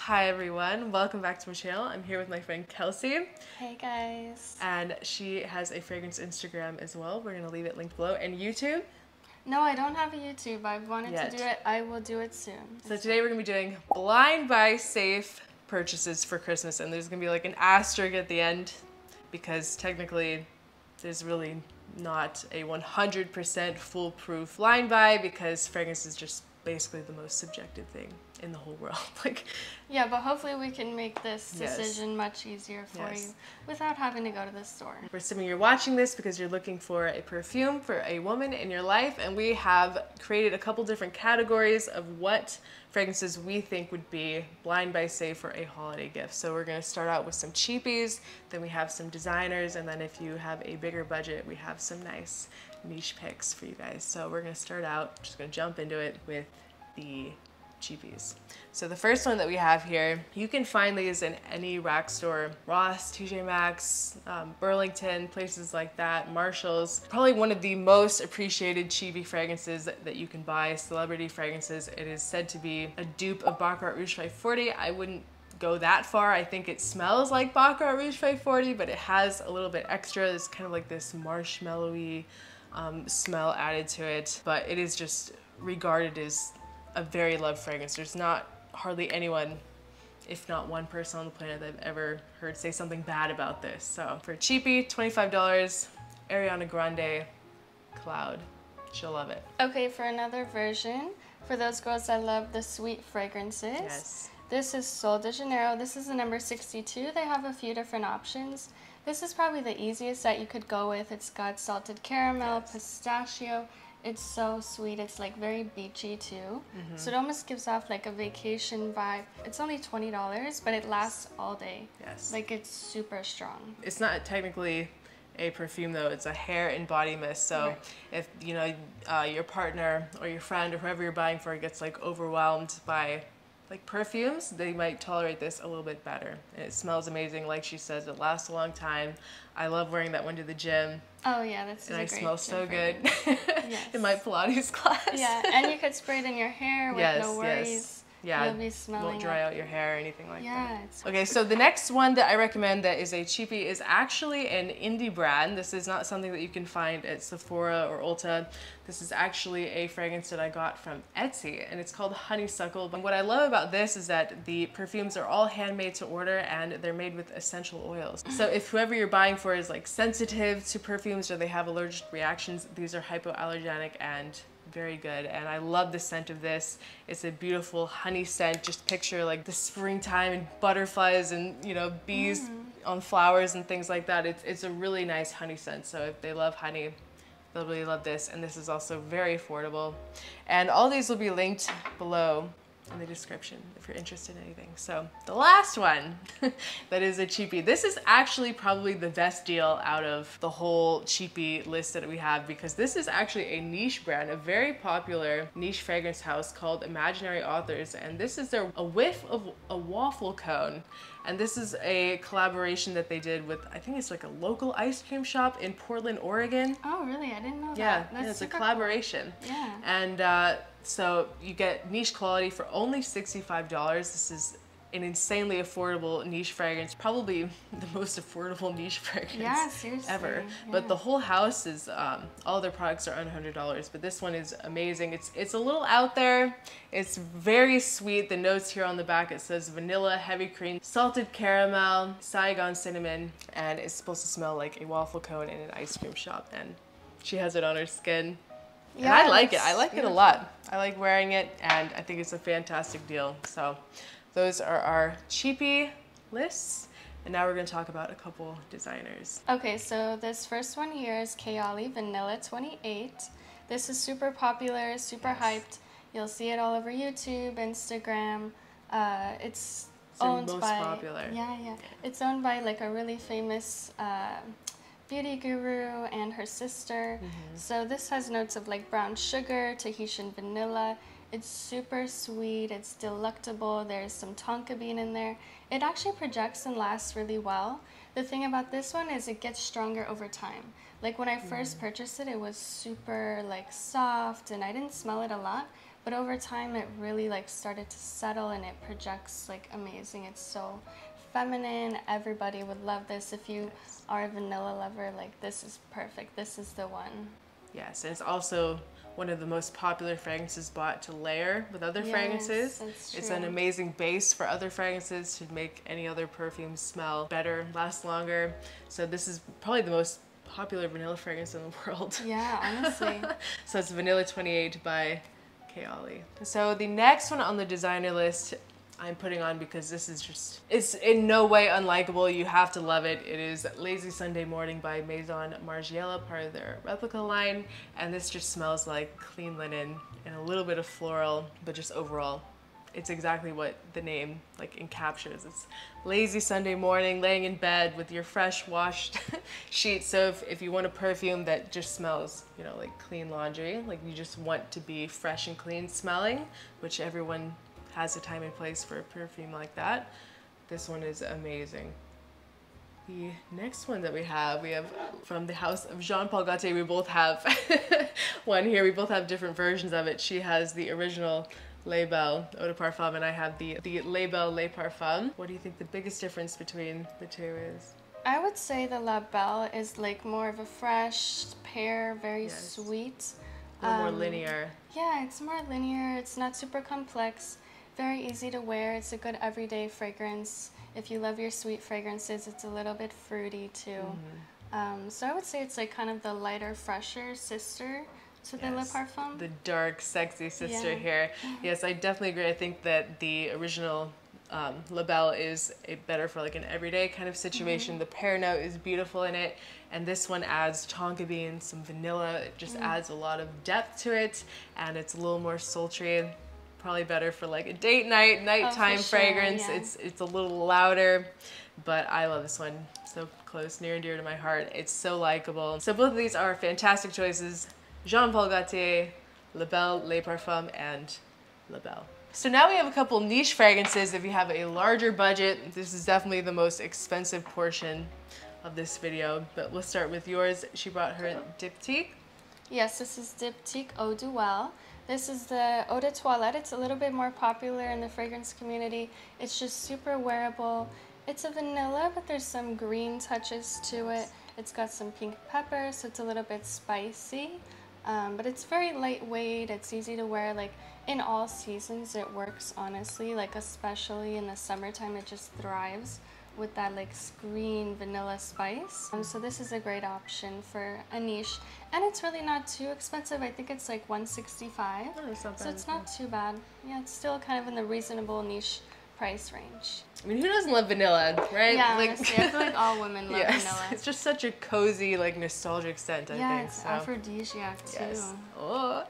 Hi everyone, welcome back to my channel. I'm here with my friend Kelsey. Hey guys. And she has a fragrance Instagram as well. We're going to leave it linked below. And YouTube? No, I don't have a YouTube. I've wanted to do it. I will do it soon. So today we're going to be doing blind buy safe purchases for Christmas. And there's going to be like an asterisk at the end because technically there's really not a 100% foolproof blind buy because fragrance is just basically the most subjective thing in the whole world. Yeah, but hopefully we can make this decision much easier for you without having to go to the store. For assuming you're watching this because you're looking for a perfume for a woman in your life, and we have created a couple different categories of what fragrances we think would be blind buy safe for a holiday gift. So we're going to start out with some cheapies, then we have some designers, and then if you have a bigger budget, we have some nice niche picks for you guys. So we're going to start out, just going to jump into it with the cheapies. So the first one that we have here, you can find these in any rack store, Ross, TJ Maxx, Burlington, places like that, Marshall's. Probably one of the most appreciated cheapie fragrances that you can buy, celebrity fragrances. It is said to be a dupe of Baccarat Rouge 540. I wouldn't go that far. I think it smells like Baccarat Rouge 540, but it has a little bit extra. It's kind of like this marshmallowy smell added to it, but it is just regarded as a very loved fragrance. There's not hardly anyone, if not one person on the planet that I've ever heard say something bad about this. So for a cheapie, $25, Ariana Grande, Cloud. She'll love it. Okay, for another version, for those girls that love the sweet fragrances, this is Sol de Janeiro. This is the number 62. They have a few different options. This is probably the easiest that you could go with. It's got salted caramel, pistachio. It's so sweet. It's like very beachy too. So it almost gives off like a vacation vibe. It's only $20, but it lasts all day. Like it's super strong. It's not technically a perfume though, it's a hair and body mist. So if you know your partner or your friend or whoever you're buying for gets like overwhelmed by like perfumes, they might tolerate this a little bit better. And it smells amazing. Like she says, it lasts a long time. I love wearing that one to the gym. Oh yeah, that's and a I great smell so good Yes. in my Pilates class. Yeah, and you could spray it in your hair with no worries. Yeah, you'll be smelling won't dry out your hair or anything like that. Yeah. Okay, so the next one that I recommend that is a cheapie is actually an indie brand. This is not something that you can find at Sephora or Ulta. This is actually a fragrance that I got from Etsy, and it's called Honeysuckle. But what I love about this is that the perfumes are all handmade to order, and they're made with essential oils. So if whoever you're buying for is like sensitive to perfumes or they have allergic reactions, these are hypoallergenic and very good. And I love the scent of this. It's a beautiful honey scent. Just picture like the springtime and butterflies and, you know, bees on flowers and things like that. It's a really nice honey scent. So if they love honey, they'll really love this. And this is also very affordable. And all these will be linked below in the description if you're interested in anything. So the last one that is a cheapie. This is actually probably the best deal out of the whole cheapie list that we have because this is actually a niche brand, a very popular niche fragrance house called Imaginary Authors, and this is a whiff of a waffle cone. And this is a collaboration that they did with, I think it's like a local ice cream shop in Portland, Oregon. Oh really? I didn't know that. Yeah, it's a collaboration. Cool. Yeah. And so you get niche quality for only $65. This is an insanely affordable niche fragrance, probably the most affordable niche fragrance ever. But the whole house is, all their products are under $100, but this one is amazing. It's a little out there. It's very sweet. The notes here on the back, it says vanilla, heavy cream, salted caramel, Saigon cinnamon, and it's supposed to smell like a waffle cone in an ice cream shop. And she has it on her skin. Yeah, and I like it. I like it a lot. I like wearing it, and I think it's a fantastic deal. So those are our cheapie lists. And now we're going to talk about a couple designers. Okay, so this first one here is Kayali Vanilla 28. This is super popular, super hyped. You'll see it all over YouTube, Instagram. It's owned by popular. Yeah. It's owned by like a really famous beauty guru and her sister. So this has notes of like brown sugar, Tahitian vanilla. It's super sweet, it's delectable, there's some tonka bean in there. It actually projects and lasts really well. The thing about this one is it gets stronger over time. Like when I first purchased it, it was super like soft and I didn't smell it a lot. but over time it really like started to settle and it projects like amazing. It's so feminine. Everybody would love this. If you are a vanilla lover, like this is perfect. This is the one. Yes, and it's also one of the most popular fragrances bought to layer with other fragrances. That's true. It's an amazing base for other fragrances to make any other perfume smell better, last longer. So this is probably the most popular vanilla fragrance in the world. Yeah, honestly. So it's Vanilla 28 by Kayali. So the next one on the designer list I'm putting on because this is just, it's in no way unlikable. You have to love it. It is Lazy Sunday Morning by Maison Margiela, part of their replica line. And this just smells like clean linen and a little bit of floral, but just overall, it's exactly what the name like encaptures. It's lazy Sunday morning, laying in bed with your fresh washed sheets. So if you want a perfume that just smells, you know, like clean laundry, like you just want to be fresh and clean smelling, which everyone has a time and place for a perfume like that, this one is amazing. The next one that we have from the house of Jean Paul Gualtier. We both have one here. We both have different versions of it. She has the original Les Belle Eau de Parfum, and I have the Les Belle Les Parfums. What do you think the biggest difference between the two is? I would say the La Belle is like more of a fresh pear, very sweet. A little more linear. Yeah, it's more linear. It's not super complex. Very easy to wear. It's a good everyday fragrance. If you love your sweet fragrances, it's a little bit fruity too. So I would say it's like kind of the lighter, fresher sister to the Le Parfum. The dark, sexy sister here. Yes, I definitely agree. I think that the original La Belle is better for like an everyday kind of situation. The pear note is beautiful in it, and this one adds tonka beans, some vanilla. It just adds a lot of depth to it, and it's a little more sultry. Probably better for like a date night, nighttime fragrance. It's a little louder, but I love this one. So close, near and dear to my heart. It's so likable. So both of these are fantastic choices. Jean Paul Gualtier, La Belle Les Parfums, and La Belle. So now we have a couple niche fragrances. If you have a larger budget, this is definitely the most expensive portion of this video, but we'll start with yours. She brought her Diptyque. Yes, this is Diptyque Eau Duelle. This is the Eau de Toilette. It's a little bit more popular in the fragrance community. It's just super wearable. It's a vanilla, but there's some green touches to it. It's got some pink pepper, so it's a little bit spicy. But it's very lightweight. It's easy to wear. Like in all seasons, it works honestly. Like especially in the summertime, it just thrives with that like green vanilla spice. So this is a great option for a niche, and it's really not too expensive. I think it's like $165. Oh, it's not bad. So it's not too bad. Yeah, it's still kind of in the reasonable niche price range. I mean, who doesn't love vanilla, right? Yeah, like, honestly, I feel like all women love vanilla. It's just such a cozy, like nostalgic scent, I think. Yeah, it's aphrodisiac too. Yes. Oh.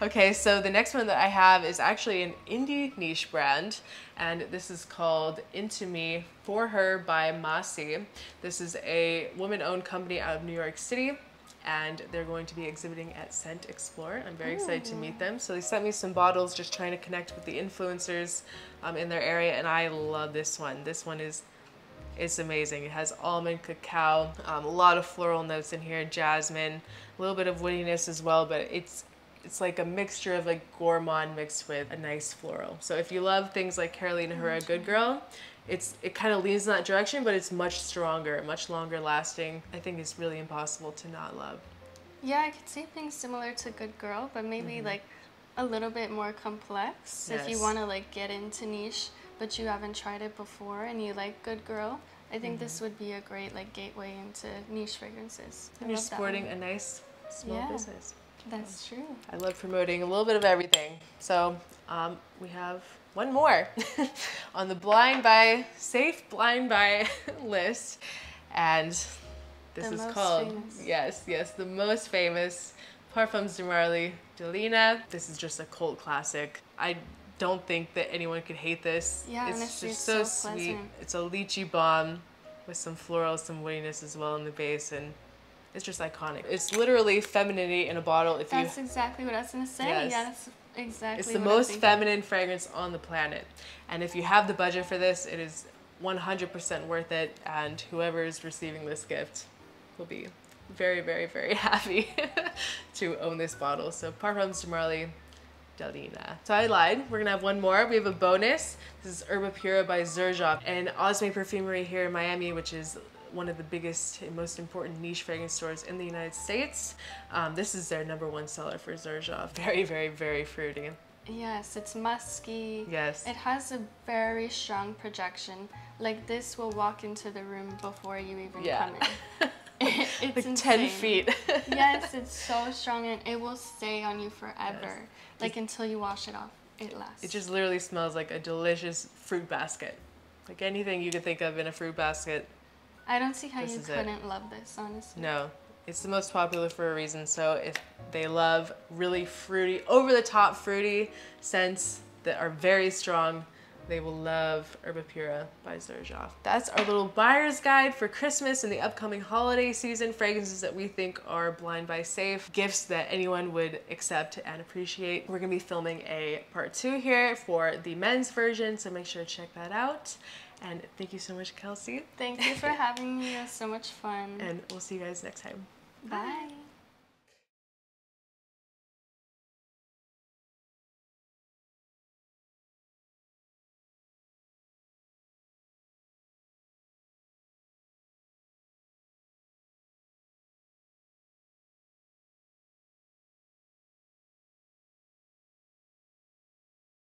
Okay, so the next one that I have is actually an indie niche brand, and this is called Into Me For Her by MMASI. This is a woman-owned company out of New York City, and they're going to be exhibiting at ScentXplore. I'm very excited to meet them. So they sent me some bottles, just trying to connect with the influencers in their area, and I love this one. This one it's amazing. It has almond, cacao, a lot of floral notes in here, jasmine, a little bit of woodiness as well, but it's like a mixture of like gourmand mixed with a nice floral. So if you love things like Carolina Herrera Good Girl, it kind of leans in that direction, but it's much stronger, much longer lasting. I think it's really impossible to not love. Yeah, I could see things similar to Good Girl, but maybe like a little bit more complex. If you want to like get into niche, but you haven't tried it before and you like Good Girl, I think this would be a great like gateway into niche fragrances. And you're supporting a nice small business. That's true. I love promoting a little bit of everything. So we have one more on the SAFE Blind Buy list, and this is called the most famous Parfums de Marly Delina. This is just a cult classic. I don't think that anyone could hate this. Yeah, it's honestly, just so sweet. pleasant. It's a lychee bomb with some floral, some woodiness as well in the base, and it's just iconic. It's literally femininity in a bottle. That's exactly what I was gonna say. Yes. Yeah, that's exactly. It's the most feminine fragrance on the planet, and if you have the budget for this, it is 100% worth it. And whoever is receiving this gift will be very, very, very happy to own this bottle. So Parfums de Marly, Delina. So I lied. We're gonna have one more. We have a bonus. This is Erba Pura by Xerjoff and Osme Perfumery here in Miami, which is one of the biggest and most important niche fragrance stores in the United States. This is their #1 seller for Xerjoff. Very, very, very fruity. Yes, it's musky. Yes. It has a very strong projection. Like this will walk into the room before you even come in. It's like insane. 10 feet. Yes, it's so strong and it will stay on you forever. Yes. Like until you wash it off, it lasts. It just literally smells like a delicious fruit basket. Like anything you could think of in a fruit basket. I don't see how you couldn't love this, honestly. No, it's the most popular for a reason. So if they love really fruity, over-the-top fruity scents that are very strong, they will love Erba Pura by Xerjoff. That's our little buyer's guide for Christmas and the upcoming holiday season. Fragrances that we think are blind buy safe. Gifts that anyone would accept and appreciate. We're gonna be filming a part 2 here for the men's version, so make sure to check that out. And thank you so much, Kelsey. Thank you for having me. It was so much fun. And we'll see you guys next time. Bye.